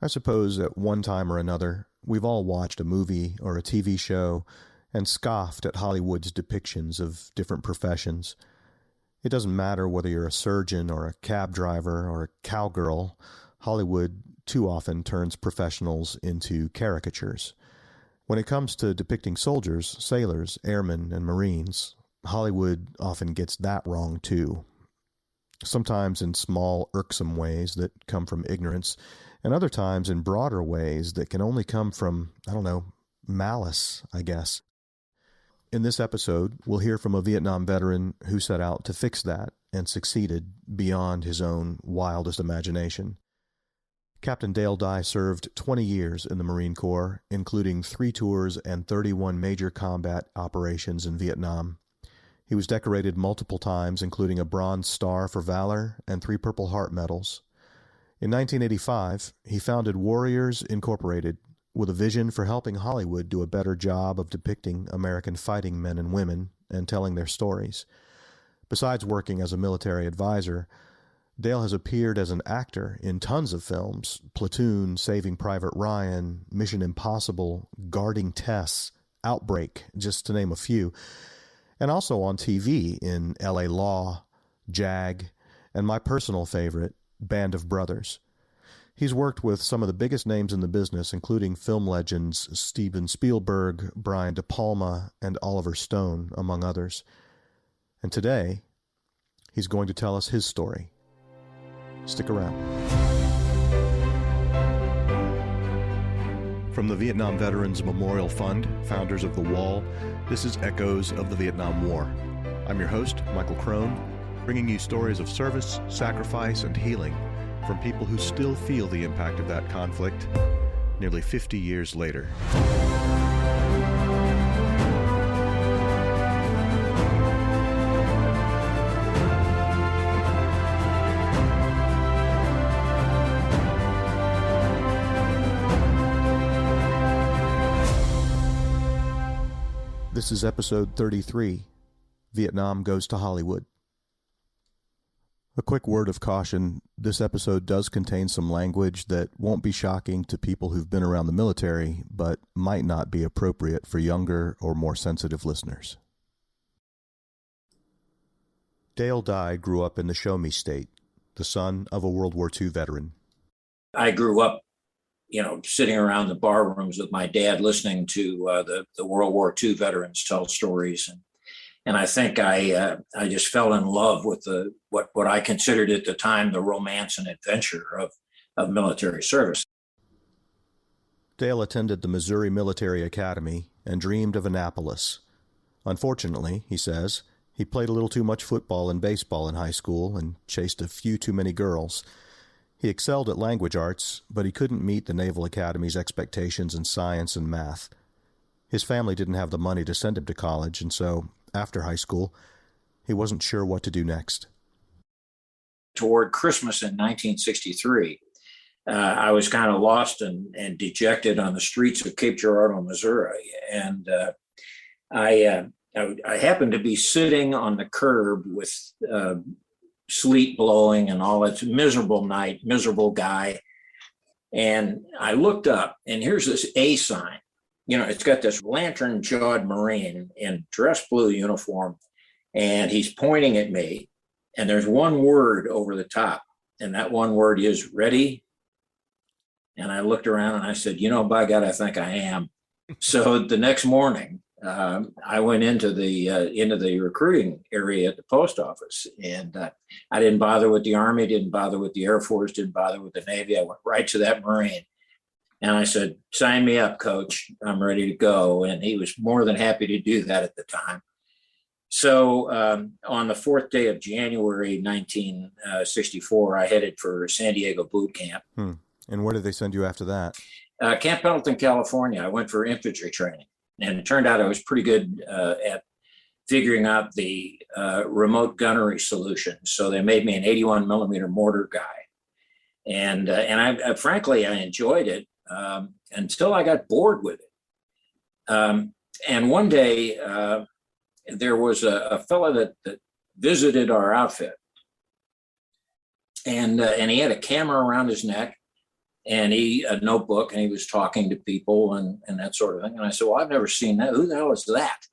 I suppose at one time or another, we've all watched a movie or a TV show and scoffed at Hollywood's depictions of different professions. It doesn't matter whether you're a surgeon or a cab driver or a cowgirl, Hollywood too often turns professionals into caricatures. When it comes to depicting soldiers, sailors, airmen, and Marines, Hollywood often gets that wrong too. Sometimes in small, irksome ways that come from ignorance, and other times in broader ways that can only come from, malice, I guess. In this episode, we'll hear from a Vietnam veteran who set out to fix that and succeeded beyond his own wildest imagination. Captain Dale Dye served 20 years in the Marine Corps, including 3 tours and 31 major combat operations in Vietnam. He was decorated multiple times, including a Bronze Star for Valor and 3 Purple Heart medals. In 1985, he founded Warriors Incorporated, with a vision for helping Hollywood do a better job of depicting American fighting men and women and telling their stories. Besides working as a military advisor, Dale has appeared as an actor in tons of films: Platoon, Saving Private Ryan, Mission Impossible, Guarding Tess, Outbreak, just to name a few, and also on TV in L.A. Law, Jag, and my personal favorite, Band of Brothers. He's worked with some of the biggest names in the business, including film legends Steven Spielberg, Brian De Palma, and Oliver Stone, among others. And today, he's going to tell us his story. Stick around. From the Vietnam Veterans Memorial Fund, founders of The Wall, this is Echoes of the Vietnam War. I'm your host, Michael Crone, bringing you stories of service, sacrifice, and healing from people who still feel the impact of that conflict nearly 50 years later. This is episode 33, Vietnam Goes to Hollywood. A quick word of caution, this episode does contain some language that won't be shocking to people who've been around the military, but might not be appropriate for younger or more sensitive listeners. Dale Dye grew up in the Show Me State, the son of a World War II veteran. I grew up, sitting around the bar rooms with my dad, listening to the World War II veterans tell stories. And I think I just fell in love with what I considered at the time the romance and adventure of military service. Dale attended the Missouri Military Academy and dreamed of Annapolis. Unfortunately, he says, he played a little too much football and baseball in high school and chased a few too many girls. He excelled at language arts, but he couldn't meet the Naval Academy's expectations in science and math. His family didn't have the money to send him to college, and so after high school, he wasn't sure what to do next. Toward Christmas in 1963, I was kind of lost and dejected on the streets of Cape Girardeau, Missouri. And I happened to be sitting on the curb with sleet blowing and all. It's a miserable night, miserable guy. And I looked up, and here's this A sign. It's got this lantern-jawed Marine in dress blue uniform, and he's pointing at me, and there's one word over the top, and that one word is ready. And I looked around and I said, by God, I think I am. So the next morning, I went into the recruiting area at the post office, and I didn't bother with the Army, didn't bother with the Air Force, didn't bother with the Navy. I went right to that Marine. And I said, sign me up, coach. I'm ready to go. And he was more than happy to do that at the time. So on the 4th day of January, 1964, I headed for San Diego boot camp. And where did they send you after that? Camp Pendleton, California. I went for infantry training. And it turned out I was pretty good at figuring out the remote gunnery solution. So they made me an 81 millimeter mortar guy. And I frankly, I enjoyed it. Until I got bored with it. And one day, there was a fellow that visited our outfit. And he had a camera around his neck, and a notebook, and he was talking to people and that sort of thing. And I said, well, I've never seen that. Who the hell is that?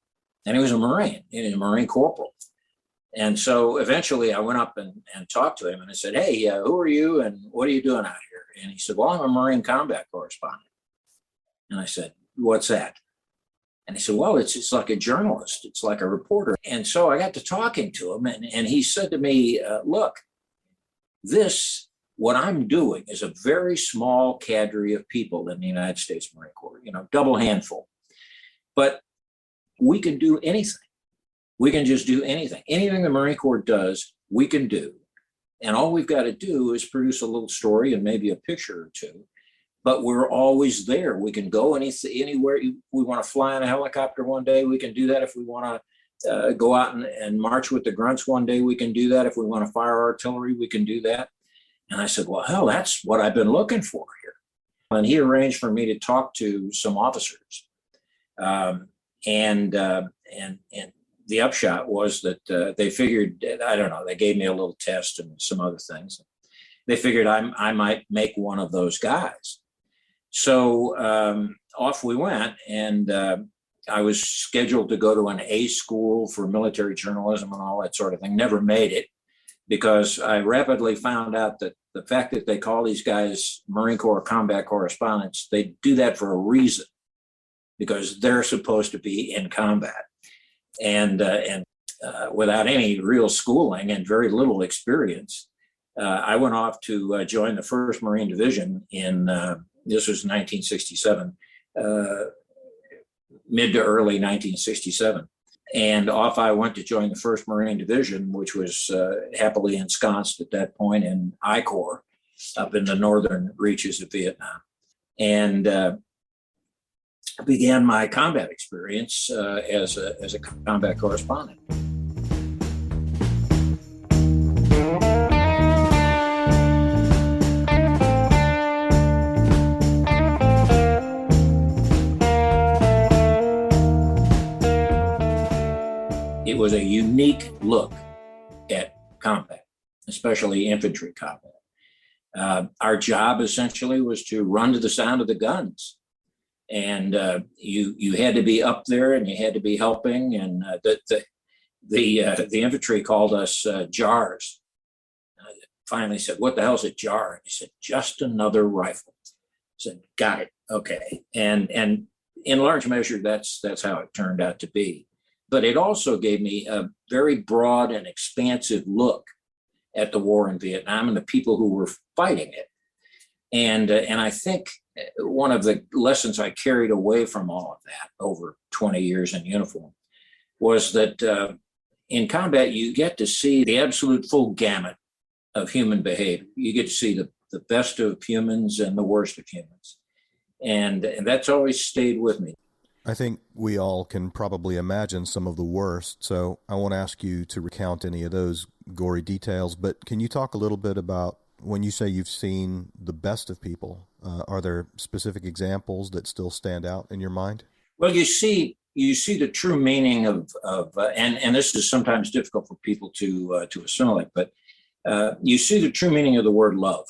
And he was a Marine, a Marine corporal. And so eventually I went up and talked to him, and I said, hey, who are you and what are you doing out here? And he said, well, I'm a Marine combat correspondent. And I said, what's that? And he said, well, it's like a journalist. It's like a reporter. And so I got to talking to him, and he said to me, look, what I'm doing is a very small cadre of people in the United States Marine Corps, double handful. But we can do anything. We can just do anything. Anything the Marine Corps does, we can do. And all we've got to do is produce a little story and maybe a picture or two. But we're always there. We can go anywhere. We want to fly in a helicopter one day, we can do that. If we want to go out and march with the grunts one day, we can do that. If we want to fire artillery, we can do that. And I said, well, hell, that's what I've been looking for here. And he arranged for me to talk to some officers. And the upshot was that they figured, I don't know, they gave me a little test and some other things. They figured I might make one of those guys. So off we went, and I was scheduled to go to an A school for military journalism and all that sort of thing. Never made it, because I rapidly found out that the fact that they call these guys Marine Corps combat correspondents, they do that for a reason, because they're supposed to be in combat. And without any real schooling and very little experience, I went off to join the 1st Marine Division in, this was 1967, mid to early 1967. And off I went to join the 1st Marine Division, which was happily ensconced at that point in I Corps, up in the northern reaches of Vietnam. And began my combat experience as a combat correspondent. It was a unique look at combat, especially infantry combat. Our job essentially was to run to the sound of the guns. And you had to be up there, and you had to be helping. And the infantry called us jars. I finally said, "What the hell's a jar?" And he said, "Just another rifle." I said, "Got it, okay." And in large measure, that's how it turned out to be. But it also gave me a very broad and expansive look at the war in Vietnam and the people who were fighting it. And I think one of the lessons I carried away from all of that over 20 years in uniform was that in combat, you get to see the absolute full gamut of human behavior. You get to see the best of humans and the worst of humans. And that's always stayed with me. I think we all can probably imagine some of the worst, so I won't ask you to recount any of those gory details, but can you talk a little bit about when you say you've seen the best of people? Are there specific examples that still stand out in your mind? Well, you see the true meaning of and this is sometimes difficult for people to assimilate, but you see the true meaning of the word love.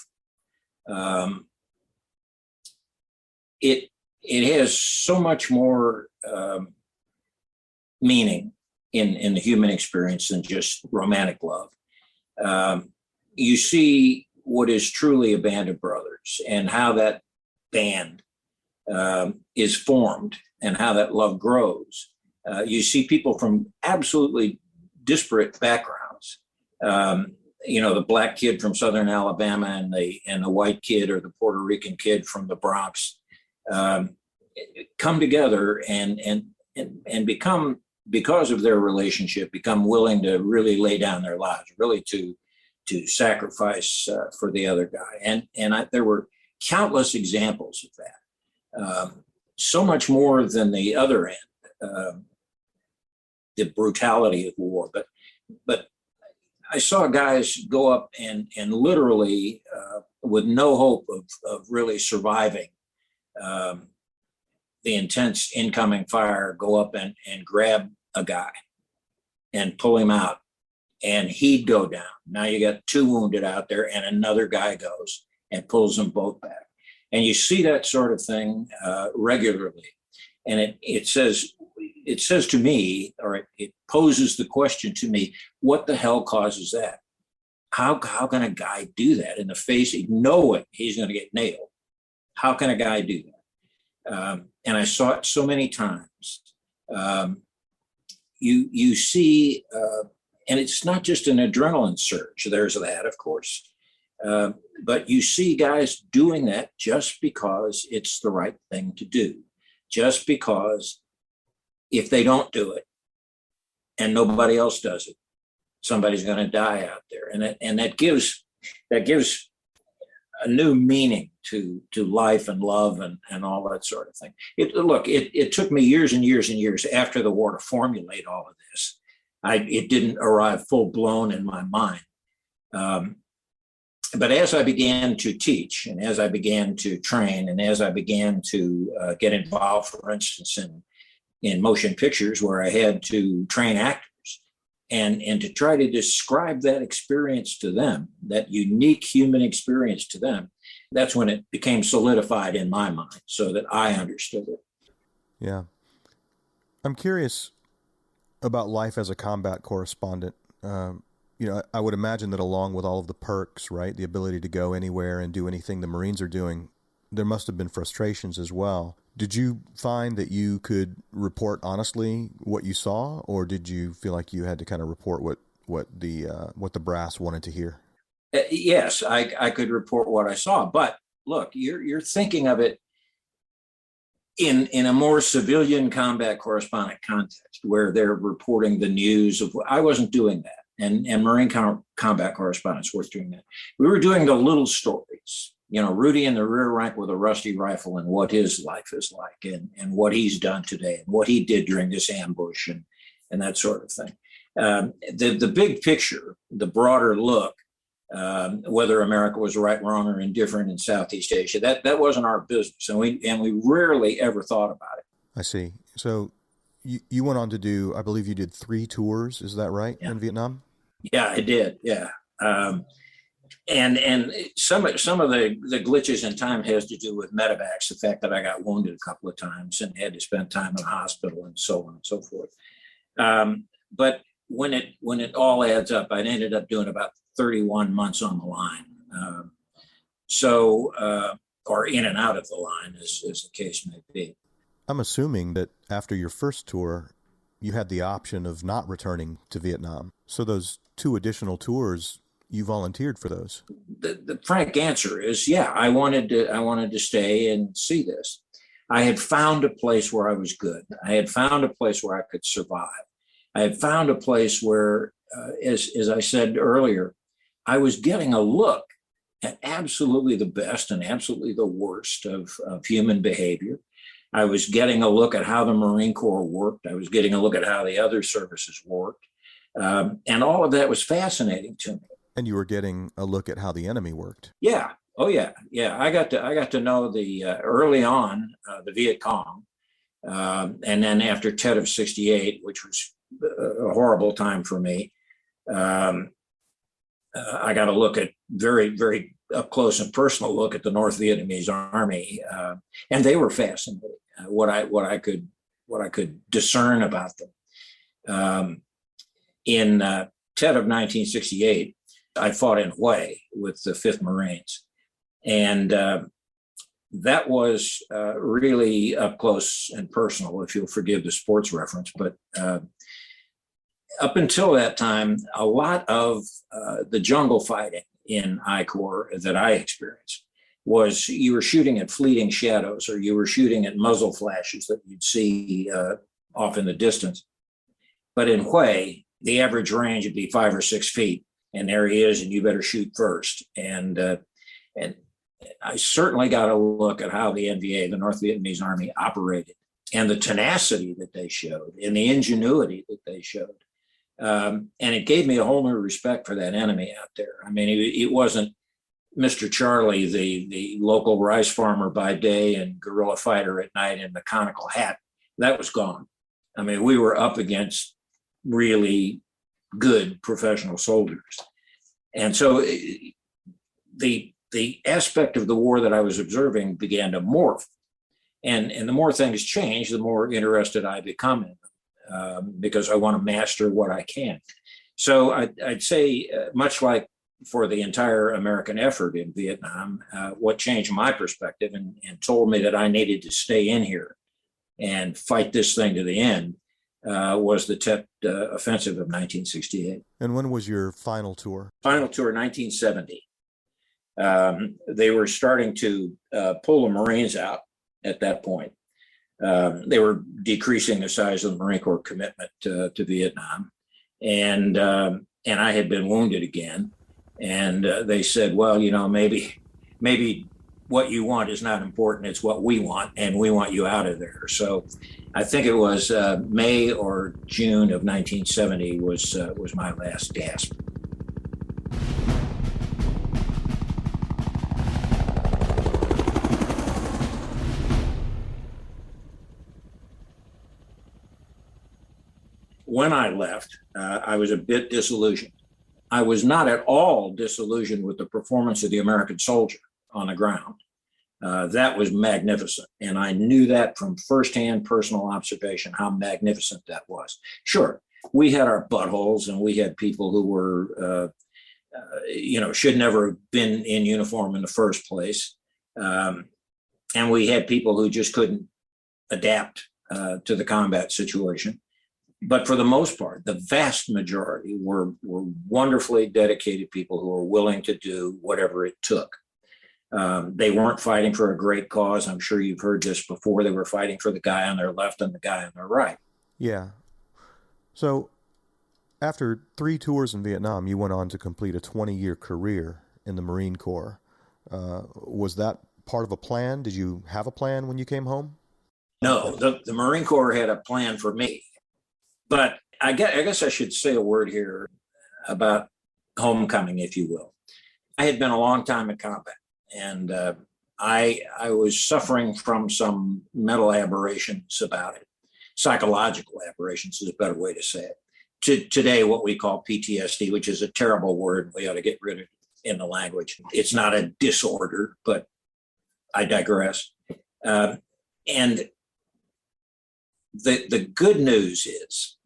It has so much more meaning in the human experience than just romantic love. You see what is truly a band of brothers and how that band is formed and how that love grows. You see people from absolutely disparate backgrounds. The black kid from Southern Alabama and the white kid or the Puerto Rican kid from the Bronx come together and become, because of their relationship, become willing to really lay down their lives, really to sacrifice for the other guy. And there were countless examples of that. So much more than the other end, the brutality of war. But I saw guys go up and literally, with no hope of really surviving the intense incoming fire, go up and grab a guy and pull him out, and he'd go down. Now you got two wounded out there, and another guy goes and pulls them both back. And you see that sort of thing regularly. And it says to me, or it poses the question to me, what the hell causes that? How can a guy do that in the face, knowing he's going to get nailed? How can a guy do that? And I saw it so many times. You see, and it's not just an adrenaline surge. There's that, of course. But you see guys doing that just because it's the right thing to do. Just because if they don't do it and nobody else does it, somebody's going to die out there. And that gives a new meaning to life and love and all that sort of thing. It took me years and years and years after the war to formulate all of this. It didn't arrive full blown in my mind. But as I began to teach, and as I began to train, and as I began to get involved, for instance, in motion pictures where I had to train actors and to try to describe that experience to them, that unique human experience to them, that's when it became solidified in my mind so that I understood it. Yeah. I'm curious about life as a combat correspondent. I would imagine that along with all of the perks, right, the ability to go anywhere and do anything the Marines are doing, there must have been frustrations as well. Did you find that you could report honestly what you saw, or did you feel like you had to kind of report what the brass wanted to hear? Yes, I could report what I saw, but look, you're thinking of it in a more civilian combat correspondent context, where they're reporting the news of. I wasn't doing that. And Marine combat correspondents were doing that. We were doing the little stories, Rudy in the rear rank with a rusty rifle and what his life is like and what he's done today and what he did during this ambush and that sort of thing. The big picture, the broader look, whether America was right, wrong, or indifferent in Southeast Asia, that wasn't our business. And we rarely ever thought about it. I see. So you went on to do, I believe you did 3 tours, is that right, in Vietnam? Yeah, I did. Yeah. And some of the glitches in time has to do with medevacs, the fact that I got wounded a couple of times and had to spend time in the hospital and so on and so forth. But when it all adds up, I ended up doing about 31 months on the line. Or in and out of the line, as the case may be. I'm assuming that after your first tour, you had the option of not returning to Vietnam. So those 2 additional tours, you volunteered for those. The frank answer is, yeah, I wanted to stay and see this. I had found a place where I was good. I had found a place where I could survive. I had found a place where, as I said earlier, I was getting a look at absolutely the best and absolutely the worst of human behavior. I was getting a look at how the Marine Corps worked. I was getting a look at how the other services worked. And all of that was fascinating to me. And you were getting a look at how the enemy worked. Yeah. Oh, yeah. Yeah. I got to know early on, the Viet Cong. And then after Tet of 68, which was a horrible time for me, I got a look at very, very up close and personal look at the North Vietnamese Army. And they were fascinating, what I could discern about them. In Tet of 1968, I fought in Hue with the 5th Marines. And that was really up close and personal, if you'll forgive the sports reference. But up until that time, a lot of the jungle fighting in I Corps that I experienced was you were shooting at fleeting shadows, or you were shooting at muzzle flashes that you'd see off in the distance. But in Hue, the average range would be 5 or 6 feet, and there he is, and you better shoot first. And I certainly got a look at how the NVA, the North Vietnamese Army, operated, and the tenacity that they showed, and the ingenuity that they showed. And it gave me a whole new respect for that enemy out there. I mean, it wasn't Mr. Charlie, the local rice farmer by day and guerrilla fighter at night in the conical hat. That was gone. I mean, we were up against really good professional soldiers. And so the the aspect of the war that I was observing began to morph. And the more things change, the more interested I become in them, because I want to master what I can. So I'd say, much like for the entire American effort in Vietnam, what changed my perspective and told me that I needed to stay in here and fight this thing to the end was the Tet Offensive of 1968. And when was your final tour? Final tour, 1970. They were starting to pull the Marines out at that point. They were decreasing the size of the Marine Corps commitment to Vietnam. And I had been wounded again. And they said, well, maybe what you want is not important. It's what we want, and we want you out of there. So I think it was May or June of 1970 was my last gasp. When I left, I was a bit disillusioned. I was not at all disillusioned with the performance of the American soldier on the ground. That was magnificent. And I knew that from firsthand personal observation, how magnificent that was. Sure, we had our buttholes, and we had people who were, should never have been in uniform in the first place. And we had people who just couldn't adapt to the combat situation. But for the most part, the vast majority were wonderfully dedicated people who were willing to do whatever it took. They weren't fighting for a great cause. I'm sure you've heard this before. They were fighting for the guy on their left and the guy on their right. Yeah. So after 3 tours in Vietnam, you went on to complete a 20-year career in the Marine Corps. Was that part of a plan? Did you have a plan when you came home? No, the Marine Corps had a plan for me. But I guess I should say a word here about homecoming, if you will. I had been a long time in combat, and I was suffering from some mental aberrations about it. Psychological aberrations is a better way to say it. Today, what we call PTSD, which is a terrible word, we ought to get rid of it in the language. It's not a disorder, but I digress. And the good news is,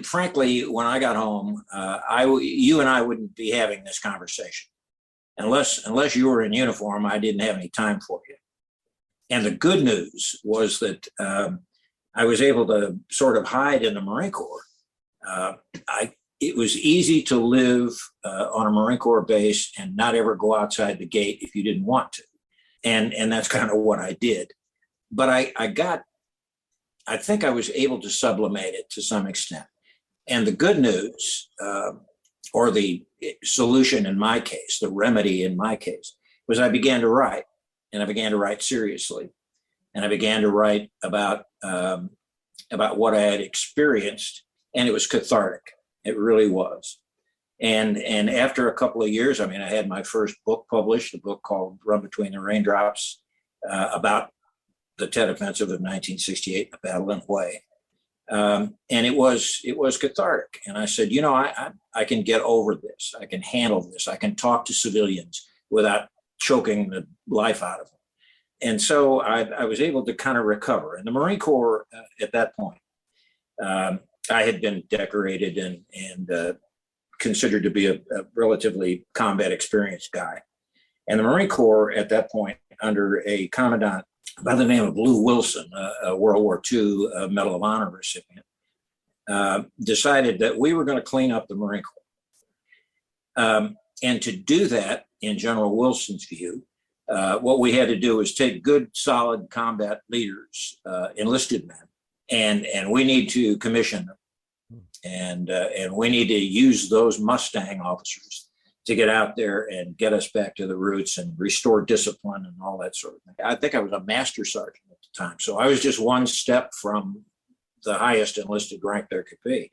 frankly, when I got home, you and I wouldn't be having this conversation. Unless you were in uniform, I didn't have any time for you. And the good news was that I was able to sort of hide in the Marine Corps. It was easy to live on a Marine Corps base and not ever go outside the gate if you didn't want to. And that's kind of what I did. But I think I was able to sublimate it to some extent. And the good news, or the solution in my case, the remedy in my case, was I began to write, and I began to write seriously. And I began to write about what I had experienced, and it was cathartic. It really was. And after a couple of years, I had my first book published, a book called Run Between the Raindrops, about the Tet Offensive of 1968, the Battle in Hue. And it was cathartic. And I said, I can get over this. I can handle this. I can talk to civilians without choking the life out of them. And so I was able to kind of recover. And the Marine Corps at that point, I had been decorated and considered to be a relatively combat experienced guy. And the Marine Corps at that point, under a commandant by the name of Lou Wilson, a World War II Medal of Honor recipient, decided that we were going to clean up the Marine Corps. And to do that, in General Wilson's view, what we had to do was take good, solid combat leaders, enlisted men, and we need to commission them. And we need to use those Mustang officers to get out there and get us back to the roots and restore discipline and all that sort of thing. I think I was a master sergeant at the time. So I was just one step from the highest enlisted rank there could be.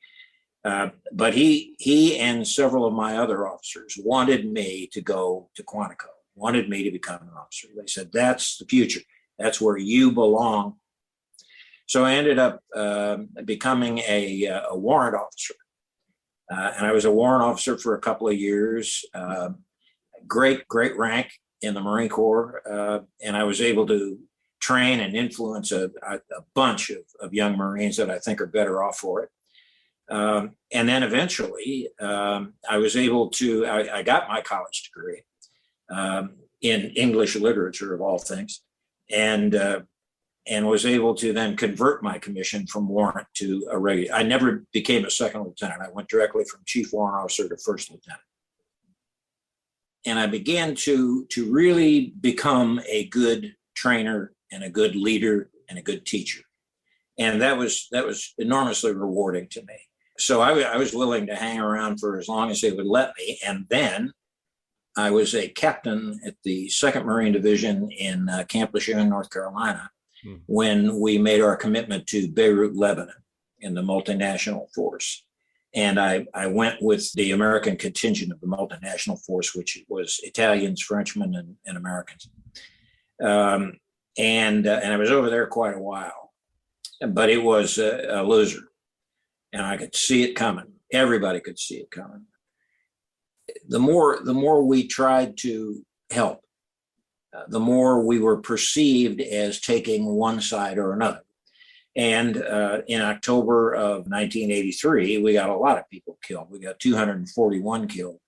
But he and several of my other officers wanted me to go to Quantico, wanted me to become an officer. They said, that's the future. That's where you belong. So I ended up becoming a warrant officer. And I was a warrant officer for a couple of years. Great rank. in the Marine Corps, and I was able to train and influence a bunch of young Marines that I think are better off for it. And then eventually, I was able to, I got my college degree in English literature, of all things, and was able to then convert my commission from warrant to a regular. I never became a second lieutenant. I went directly from chief warrant officer to first lieutenant. And I began to really become a good trainer and a good leader and a good teacher. And that was enormously rewarding to me. So I was willing to hang around for as long as they would let me. And then I was a captain at the 2nd Marine Division in Camp Lejeune, North Carolina, when we made our commitment to Beirut, Lebanon, in the multinational force. And I went with the American contingent of the multinational force, which was Italians, Frenchmen, and Americans. And I was over there quite a while, but it was a loser. And I could see it coming. Everybody could see it coming. The more we tried to help, the more we were perceived as taking one side or another. And in October of 1983, we got a lot of people killed. We got 241 killed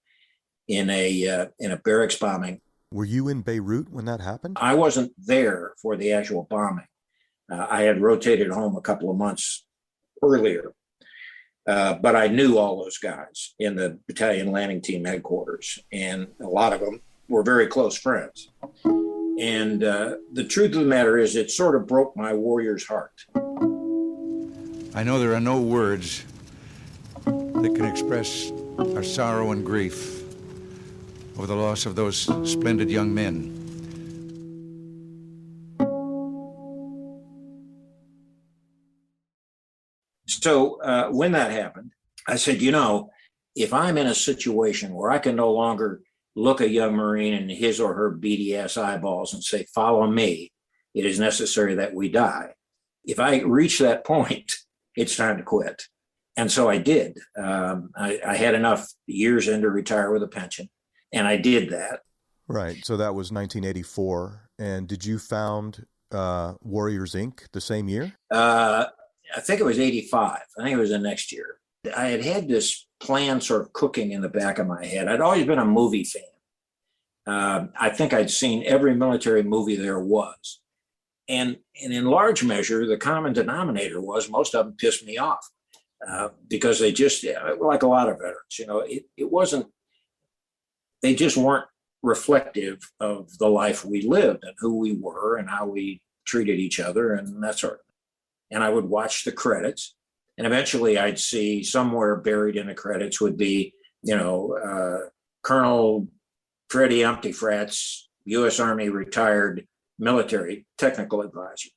in a barracks bombing. Were you in Beirut when that happened? I wasn't there for the actual bombing. I had rotated home a couple of months earlier, but I knew all those guys in the battalion landing team headquarters, and a lot of them were very close friends. And the truth of the matter is, it sort of broke my warrior's heart. I know there are no words that can express our sorrow and grief over the loss of those splendid young men. So when that happened, I said, if I'm in a situation where I can no longer look a young Marine in his or her beady ass eyeballs and say, follow me, it is necessary that we die. If I reach that point, it's time to quit. And so I did. I had enough years in to retire with a pension, and I did that. Right. So that was 1984. And did you found Warriors Inc. the same year? I think it was 85. I think it was the next year. I had this plan sort of cooking in the back of my head. I'd always been a movie fan. I think I'd seen every military movie there was. And in large measure, the common denominator was most of them pissed me off because they just, like a lot of veterans, it wasn't, they just weren't reflective of the life we lived and who we were and how we treated each other and that sort of thing. And I would watch the credits, and eventually I'd see somewhere buried in the credits would be, Colonel Freddie Umpty-Frats, U.S. Army retired military technical advisor.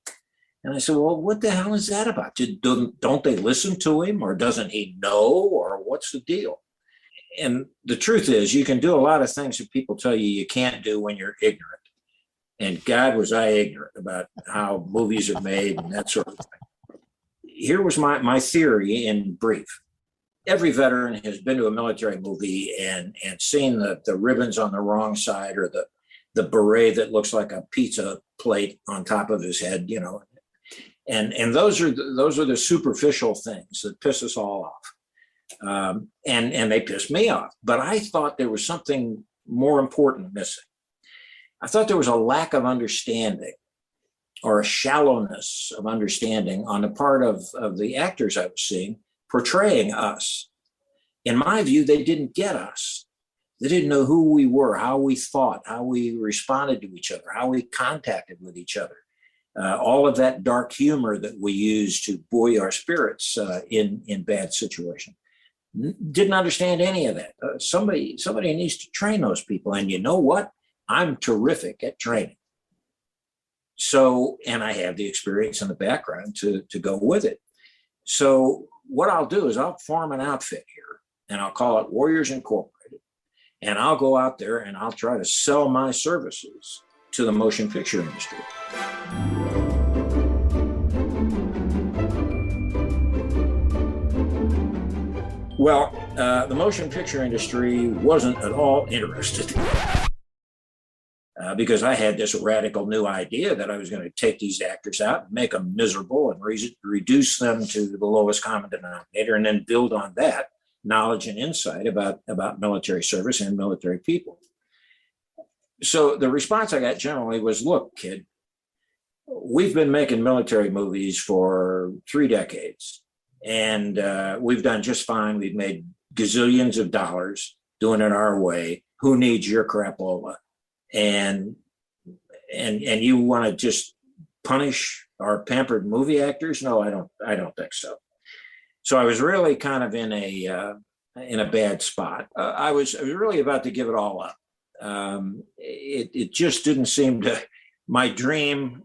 And I said, well, what the hell is that about? Don't they listen to him, or doesn't he know, or what's the deal? And the truth is, you can do a lot of things that people tell you can't do when you're ignorant. And God, was I ignorant about how movies are made and that sort of thing. Here was my theory in brief. Every veteran has been to a military movie and seen the ribbons on the wrong side, or the beret that looks like a pizza plate on top of his head, and those are the superficial things that piss us all off. And they piss me off. But I thought there was something more important missing. I thought there was a lack of understanding, or a shallowness of understanding on the part of the actors I was seeing portraying us. In my view, they didn't get us. They didn't know who we were, how we thought, how we responded to each other, how we contacted with each other. All of that dark humor that we use to buoy our spirits in bad situations. Didn't understand any of that. Somebody needs to train those people. And you know what? I'm terrific at training. So, and I have the experience and the background to go with it. So what I'll do is I'll form an outfit here, and I'll call it Warriors Incorporated. And I'll go out there and I'll try to sell my services to the motion picture industry. Well, the motion picture industry wasn't at all interested. because I had this radical new idea that I was going to take these actors out and make them miserable and reduce them to the lowest common denominator, and then build on that knowledge and insight about military service and military people. So the response I got generally was, look, kid, we've been making military movies for 3 decades, and we've done just fine. We've made gazillions of dollars doing it our way. Who needs your crapola? And you want to just punish our pampered movie actors? No, I don't think so. So I was really kind of in a bad spot. I was really about to give it all up. It just didn't seem to, my dream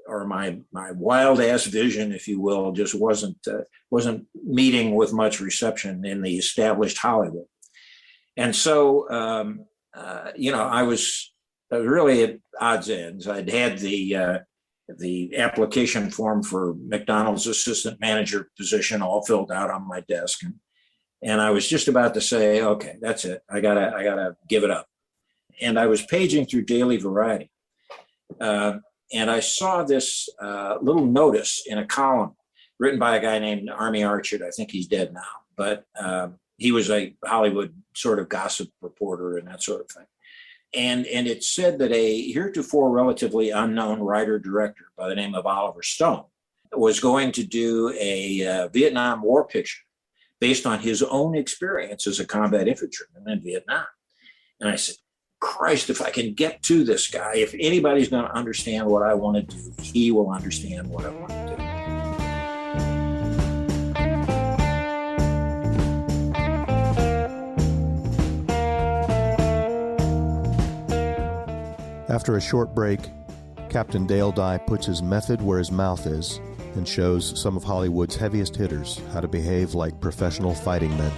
or my wild ass vision, if you will, just wasn't meeting with much reception in the established Hollywood. And so, I was really at odds ends. I'd had the application form for McDonald's assistant manager position all filled out on my desk. And I was just about to say, okay, that's it. I gotta give it up. And I was paging through Daily Variety. And I saw this little notice in a column written by a guy named Army Archard. I think he's dead now, but he was a Hollywood sort of gossip reporter and that sort of thing. And it said that a heretofore relatively unknown writer-director by the name of Oliver Stone was going to do a Vietnam War picture based on his own experience as a combat infantryman in Vietnam. And I said, Christ, if I can get to this guy, if anybody's going to understand what I want to do, he will understand what I want to do. After a short break, Captain Dale Dye puts his method where his mouth is and shows some of Hollywood's heaviest hitters how to behave like professional fighting men.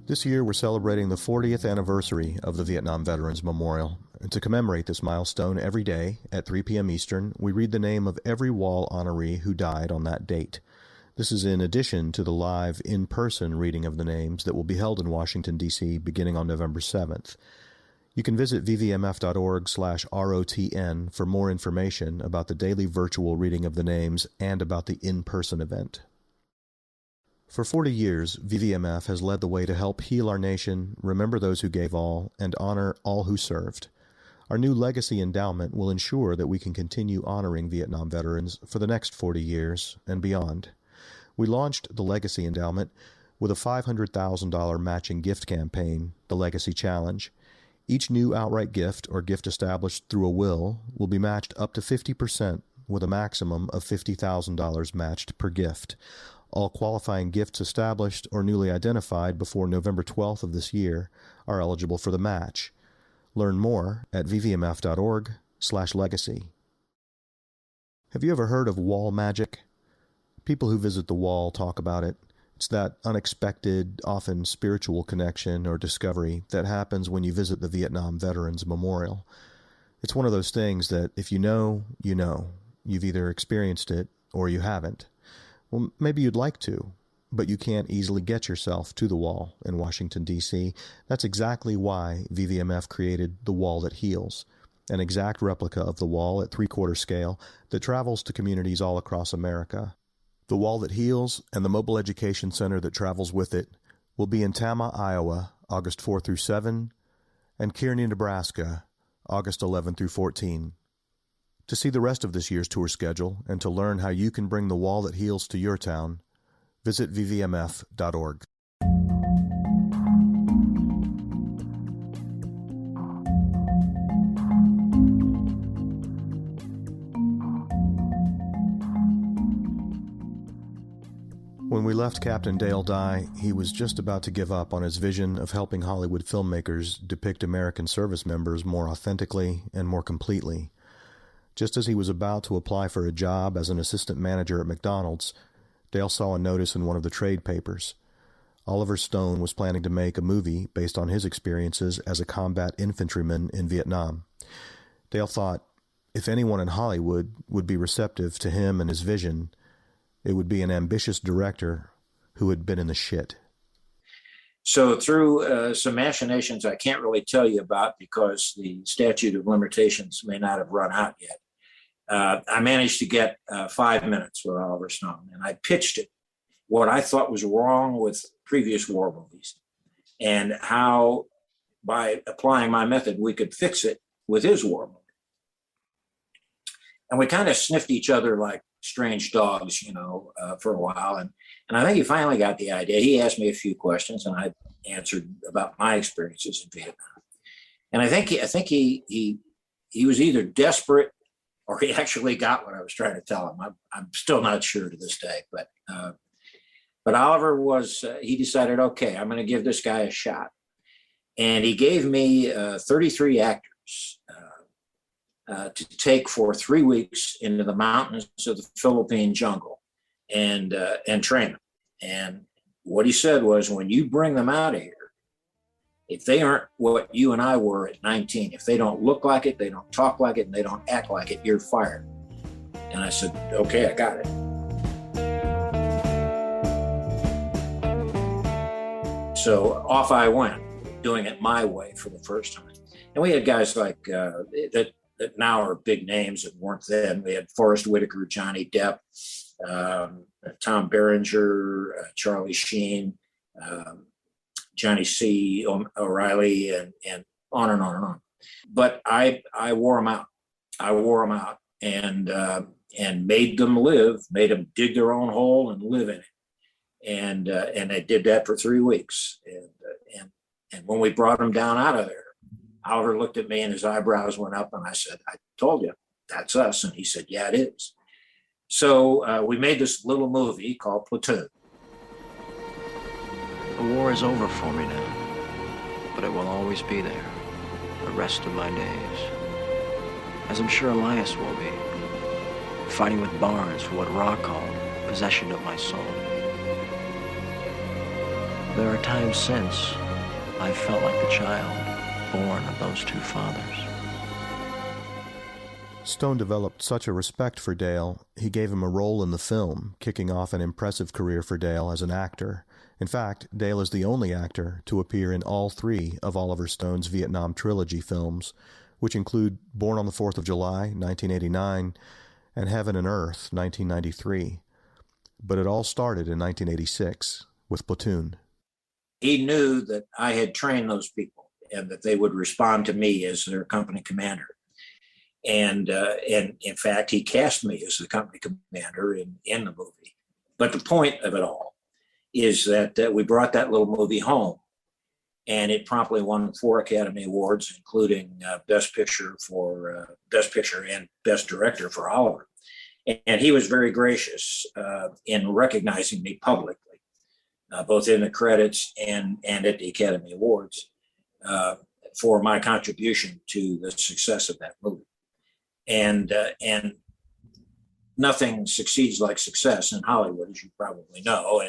This year, we're celebrating the 40th anniversary of the Vietnam Veterans Memorial. And to commemorate this milestone, every day at 3 p.m. Eastern, we read the name of every wall honoree who died on that date. This is in addition to the live, in-person reading of the names that will be held in Washington, D.C. beginning on November 7th. You can visit vvmf.org/ROTN for more information about the daily virtual reading of the names and about the in-person event. For 40 years, VVMF has led the way to help heal our nation, remember those who gave all, and honor all who served. Our new legacy endowment will ensure that we can continue honoring Vietnam veterans for the next 40 years and beyond. We launched the Legacy Endowment with a $500,000 matching gift campaign, the Legacy Challenge. Each new outright gift or gift established through a will be matched up to 50% with a maximum of $50,000 matched per gift. All qualifying gifts established or newly identified before November 12th of this year are eligible for the match. Learn more at vvmf.org/legacy. Have you ever heard of wall magic? People who visit the wall talk about it. It's that unexpected, often spiritual connection or discovery that happens when you visit the Vietnam Veterans Memorial. It's one of those things that if you know, you know. You've either experienced it or you haven't. Well, maybe you'd like to, but you can't easily get yourself to the wall in Washington, D.C. That's exactly why VVMF created The Wall That Heals, an exact replica of the wall at 3/4 scale that travels to communities all across America. The Wall That Heals and the Mobile Education Center that travels with it will be in Tama, Iowa, August 4 through 7, and Kearney, Nebraska, August 11 through 14. To see the rest of this year's tour schedule and to learn how you can bring the wall that heals to your town, visit vvmf.org. When we left Captain Dale Dye, he was just about to give up on his vision of helping Hollywood filmmakers depict American service members more authentically and more completely. Just as he was about to apply for a job as an assistant manager at McDonald's, Dale saw a notice in one of the trade papers. Oliver Stone was planning to make a movie based on his experiences as a combat infantryman in Vietnam. Dale thought, if anyone in Hollywood would be receptive to him and his vision, it would be an ambitious director who had been in the shit. So through some machinations I can't really tell you about because the statute of limitations may not have run out yet, I managed to get 5 minutes with Oliver Stone, and I pitched it, what I thought was wrong with previous war movies, and how, by applying my method, we could fix it with his war movie. And we kind of sniffed each other like strange dogs, for a while. And I think he finally got the idea. He asked me a few questions, and I answered about my experiences in Vietnam. And I think he was either desperate or he actually got what I was trying to tell him. I'm still not sure to this day, but Oliver he decided, okay, I'm going to give this guy a shot. And he gave me 33 actors to take for 3 weeks into the mountains of the Philippine jungle and train them. And what he said was, when you bring them out of here, if they aren't what you and I were at 19, if they don't look like it, they don't talk like it, and they don't act like it, you're fired. And I said, okay, I got it. So off I went, doing it my way for the first time. And we had guys like that now are big names that weren't then. We had Forrest Whitaker, Johnny Depp, Tom Berenger, Charlie Sheen, Johnny C. O'Reilly, and on and on and on. But I wore them out. And made them made them dig their own hole and live in it. And I did that for 3 weeks. And when we brought them down out of there, Oliver looked at me and his eyebrows went up, and I said, I told you, that's us. And he said, yeah, it is. So we made this little movie called Platoon. The war is over for me now, but it will always be there, the rest of my days. As I'm sure Elias will be, fighting with Barnes for what Ra called possession of my soul. There are times since I've felt like the child born of those two fathers. Stone developed such a respect for Dale, he gave him a role in the film, kicking off an impressive career for Dale as an actor. In fact, Dale is the only actor to appear in all 3 of Oliver Stone's Vietnam trilogy films, which include Born on the 4th of July, 1989, and Heaven and Earth, 1993. But it all started in 1986 with Platoon. He knew that I had trained those people and that they would respond to me as their company commander. And in fact, he cast me as the company commander in the movie. But the point of it all is that we brought that little movie home, and it promptly won 4 Academy Awards, including Best Picture and Best Director for Oliver. And he was very gracious in recognizing me publicly, both in the credits and at the Academy Awards, for my contribution to the success of that movie. And nothing succeeds like success in Hollywood, as you probably know.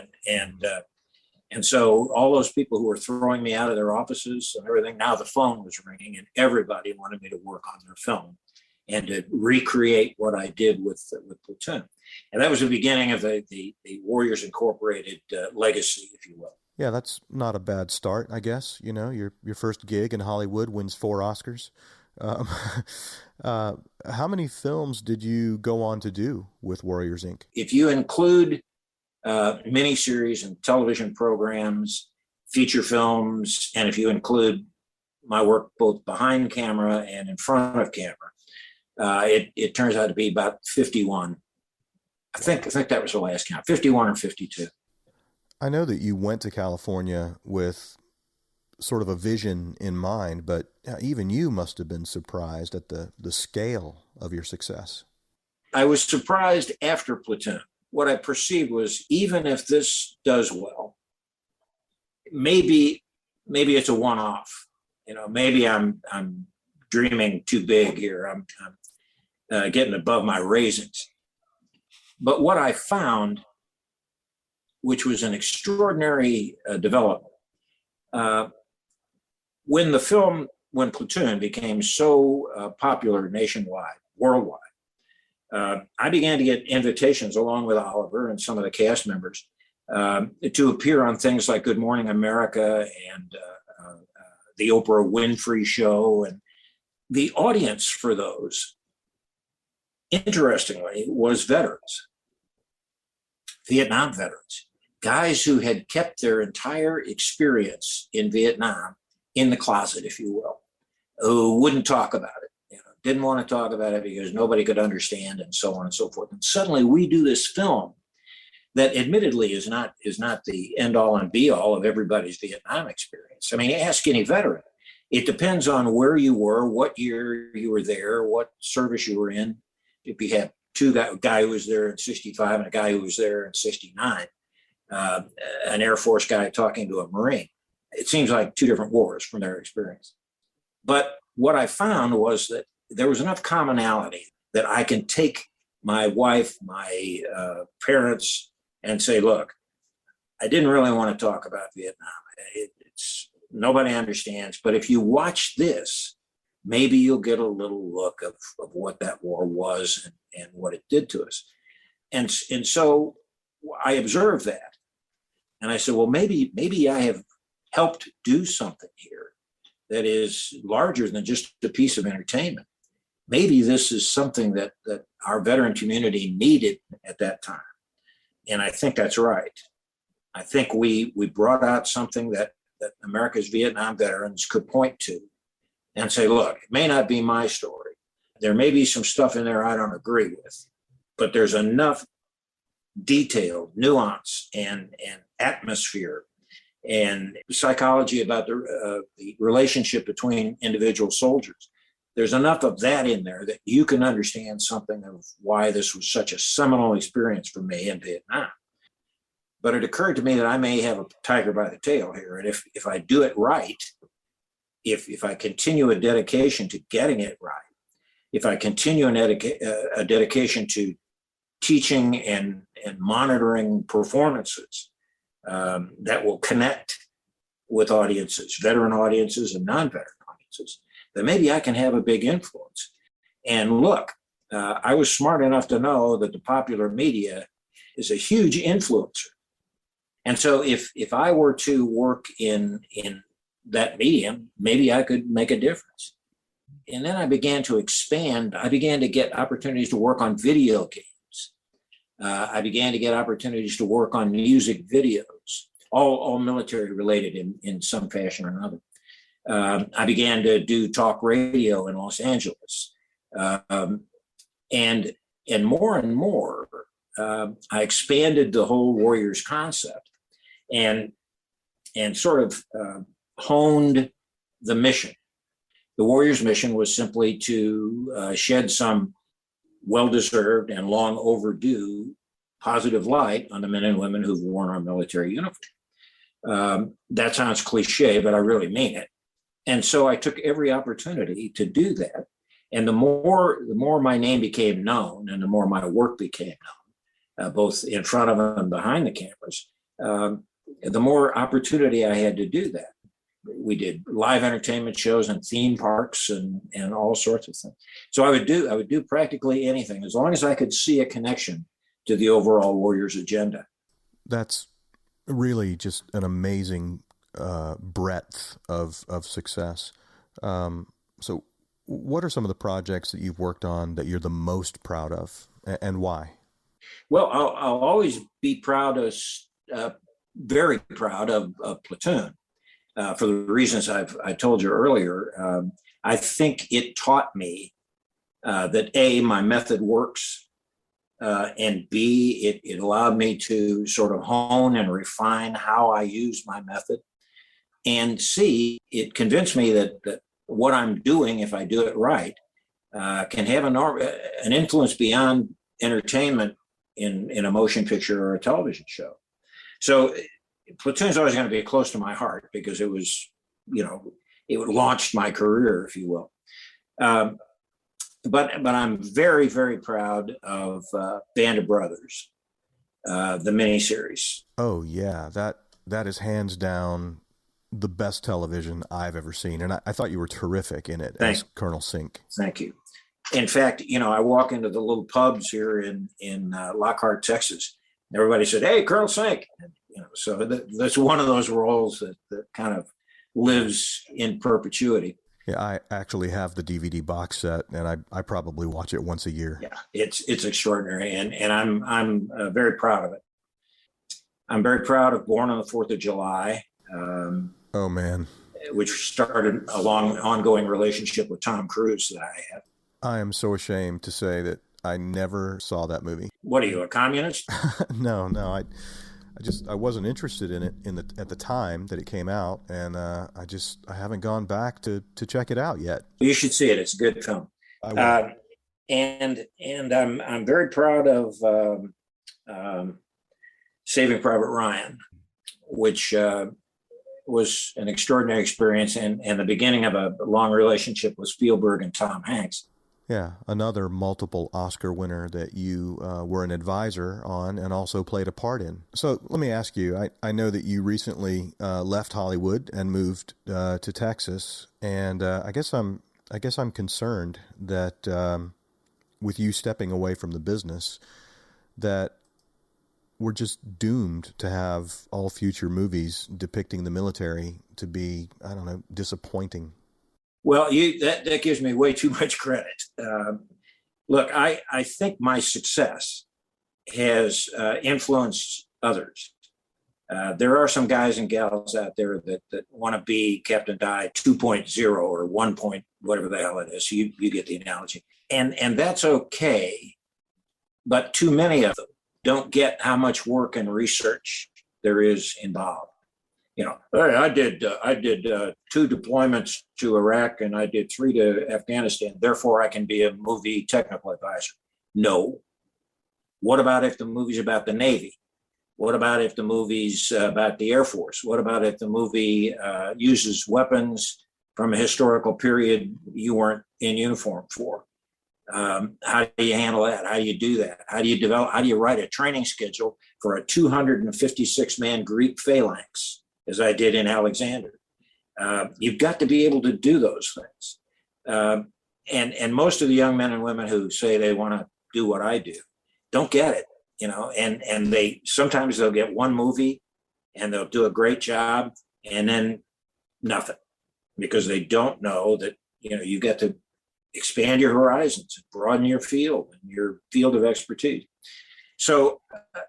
And so all those people who were throwing me out of their offices and everything, now the phone was ringing, and everybody wanted me to work on their film and to recreate what I did with Platoon. And that was the beginning of the Warriors Incorporated legacy, if you will. Yeah, that's not a bad start, I guess. You know, your first gig in Hollywood wins 4 Oscars. How many films did you go on to do with Warriors Inc.? If you include miniseries and television programs, feature films, and if you include my work both behind camera and in front of camera, it turns out to be about 51. I think that was the last count, 51 or 52. I know that you went to California with sort of a vision in mind, but even you must have been surprised at the scale of your success. I was surprised after Platoon what I perceived was, even if this does well, maybe it's a one-off. Maybe I'm dreaming too big here. I'm getting above my raisins. But what I found, which was an extraordinary development, when Platoon became so popular nationwide, worldwide, I began to get invitations, along with Oliver and some of the cast members, to appear on things like Good Morning America and the Oprah Winfrey Show. And the audience for those, interestingly, was veterans, Vietnam veterans, guys who had kept their entire experience in Vietnam in the closet, if you will, who wouldn't talk about it, didn't want to talk about it because nobody could understand, and so on and so forth. And suddenly we do this film that admittedly is not the end all and be all of everybody's Vietnam experience. I mean, ask any veteran. It depends on where you were, what year you were there, what service you were in. If you have a guy who was there in 65 and a guy who was there in 69, an Air Force guy talking to a Marine, it seems like two different wars from their experience. But what I found was that there was enough commonality that I can take my wife, my parents, and say, look, I didn't really want to talk about Vietnam. It's nobody understands. But if you watch this, maybe you'll get a little look of what that war was and what it did to us. And so I observed that. And I said, well, maybe I have helped do something here that is larger than just a piece of entertainment. Maybe this is something that our veteran community needed at that time. And I think that's right. I think we brought out something that America's Vietnam veterans could point to and say, look, it may not be my story. There may be some stuff in there I don't agree with, but there's enough detail, nuance, and atmosphere and psychology about the relationship between individual soldiers. There's enough of that in there that you can understand something of why this was such a seminal experience for me in Vietnam. But it occurred to me that I may have a tiger by the tail here. And if I do it right, if I continue a dedication to getting it right, if I continue a dedication to teaching and monitoring performances that will connect with audiences, veteran audiences and non-veteran audiences, then maybe I can have a big influence. And look, I was smart enough to know that the popular media is a huge influencer. And so if I were to work in that medium, maybe I could make a difference. And then I began to expand. I began to get opportunities to work on video games. I began to get opportunities to work on music videos, all military related in some fashion or another. I began to do talk radio in Los Angeles. And more and more, I expanded the whole Warriors concept and sort of honed the mission. The Warriors' mission was simply to shed some well-deserved and long overdue positive light on the men and women who've worn our military uniform. That sounds cliche, but I really mean it. And so I took every opportunity to do that. And the more my name became known and the more my work became known, both in front of and behind the cameras, the more opportunity I had to do that. We did live entertainment shows and theme parks and all sorts of things. So I would do practically anything as long as I could see a connection to the overall Warriors agenda. That's really just an amazing breadth of success. So what are some of the projects that you've worked on that you're the most proud of, and why? Well, I'll always be very proud of Platoon for the reasons I told you earlier. I think it taught me that A, my method works, and B, it allowed me to sort of hone and refine how I use my method. And C, it convinced me that what I'm doing, if I do it right, can have an influence beyond entertainment in a motion picture or a television show. So Platoon's always going to be close to my heart because it was, it launched my career, if you will. But I'm very, very proud of Band of Brothers, the miniseries. Oh yeah, that is hands down the best television I've ever seen, and I thought you were terrific in it as Colonel Sink. Thank you. In fact, I walk into the little pubs here in Lockhart, Texas. Everybody said, "Hey, Colonel Sink." So that's one of those roles that kind of lives in perpetuity. Yeah, I actually have the DVD box set, and I probably watch it once a year. Yeah, it's extraordinary, and I'm very proud of it. I'm very proud of Born on the 4th of July. Oh man, which started a long, ongoing relationship with Tom Cruise that I have. I am so ashamed to say that I never saw that movie. What are you, a communist? No, I wasn't interested in it at the time that it came out, and I haven't gone back to check it out yet. You should see it. It's a good film. And I'm very proud of Saving Private Ryan, which was an extraordinary experience and the beginning of a long relationship with Spielberg and Tom Hanks. Yeah, another multiple Oscar winner that you were an advisor on and also played a part in. So let me ask you, I know that you recently left Hollywood and moved to Texas, and I guess I'm concerned that with you stepping away from the business, that we're just doomed to have all future movies depicting the military to be, I don't know, disappointing. Well, that gives me way too much credit. Look, I think my success has influenced others. There are some guys and gals out there that want to be Captain Die 2.0 or 1. Whatever the hell it is. You get the analogy. And that's okay. But too many of them don't get how much work and research there is involved. Hey, I did 2 deployments to Iraq and I did 3 to Afghanistan. Therefore, I can be a movie technical advisor. No. What about if the movie's about the Navy? What about if the movie's about the Air Force? What about if the movie uses weapons from a historical period you weren't in uniform for? How do you handle that? How do you do that? How do you write a training schedule for a 256-man Greek phalanx, as I did in Alexander? You've got to be able to do those things. And most of the young men and women who say they want to do what I do don't get it, and they sometimes they'll get one movie and they'll do a great job and then nothing, because they don't know that, you get to expand your horizons, broaden your field and your field of expertise. So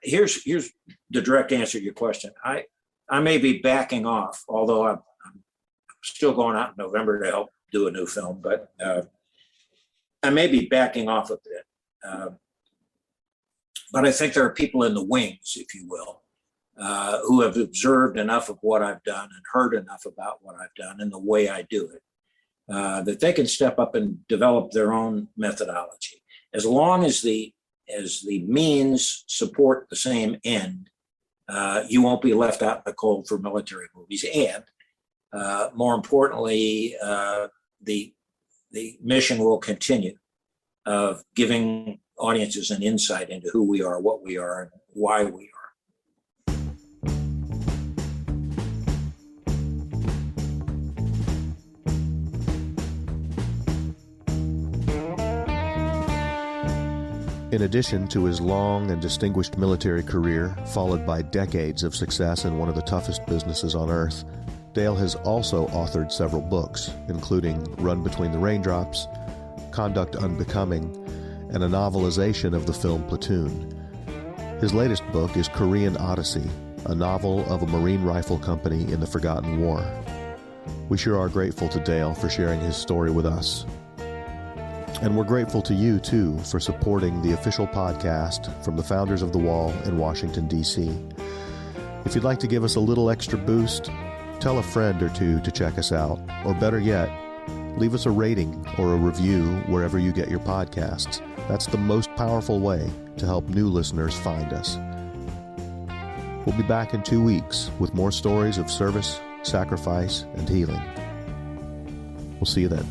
here's the direct answer to your question. I may be backing off, although I'm still going out in November to help do a new film, but I may be backing off a bit. But I think there are people in the wings, if you will, who have observed enough of what I've done and heard enough about what I've done and the way I do it, that they can step up and develop their own methodology. As long as the means support the same end, you won't be left out in the cold for military movies. And more importantly, the mission will continue of giving audiences an insight into who we are, what we are, and why we are. In addition to his long and distinguished military career, followed by decades of success in one of the toughest businesses on earth, Dale has also authored several books, including Run Between the Raindrops, Conduct Unbecoming, and a novelization of the film Platoon. His latest book is Korean Odyssey, a novel of a Marine rifle company in the Forgotten War. We sure are grateful to Dale for sharing his story with us. And we're grateful to you, too, for supporting the official podcast from the founders of The Wall in Washington, D.C. If you'd like to give us a little extra boost, tell a friend or two to check us out, or better yet, leave us a rating or a review wherever you get your podcasts. That's the most powerful way to help new listeners find us. We'll be back in 2 weeks with more stories of service, sacrifice, and healing. We'll see you then.